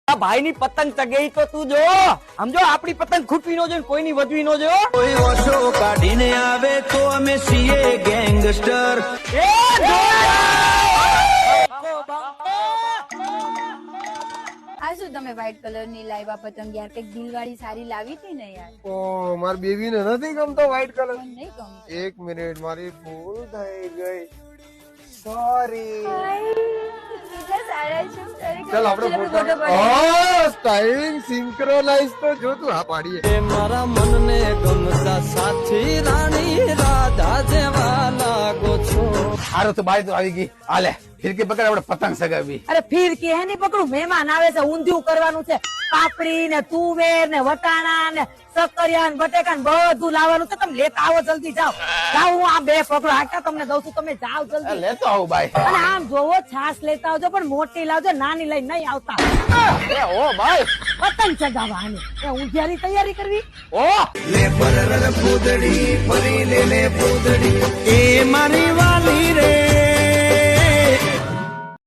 ભાઈ ની પતંગ ચગે તો તું જો સમજો, આપડી પતંગ ખૂટવી નો જોઈએ, કોઈની વધવી નો જોઈએ. કોઈ ઓછો કાઢીને આવે તો અમે છીએ ગેંગસ્ટર. આ શું તમે વ્હાઈટ કલર ની લાવ્યા પતંગ? યાર કઈક દિલવાળી સારી લાવી હતી ને યાર. ઓ મારી બેબી ને નથી ગમતો વ્હાઈટ કલર. મને નહીં ગમતું. એક મિનિટ, મારી ભૂલ થઈ ગઈ, સોરી. કેટલા સારા છો. ચાલ આપણે ફોટો હા સ્ટાઇલિંગ સિંક્રોનાઇઝ તો જો તું હા પાડીએ. મારા મનને ગમતા સાથી રાણી રાધા જેવા લાગો છો. હારો તો બાઈ તો આવી ગઈ. હાલે ફિરકી પકડ, આપણે પતંગ સગાવી. અરે ફિરકી હે નહીં પકડું, મહેમાન આવે છે, ઊંધિયું કરવાનું છે, પાપડી ને તુવેર ને વટાણા ને સક્કરિયા ને બટેકા ને બધું લાવવાનું છે. તમે લેતા આવો, જલ્દી જાઓ. જાઓ, હું આ બે પકડો આટલા તમને દઉં છું, તમે જાઓ જલ્દી. લેતો આવું બાઈ. અને આમ જોવો, છાશ લેતા આવજો, પણ મોટી લાવજો, નાની લઈને નહીં આવતા. ઓ બાઈ, પતંગ ચગાવવાની એ ઊંધિયાની તૈયારી કરવી. ઓ લે પર ફૂદડી ફરી લે ફૂદડી એ મારી વાલી રે.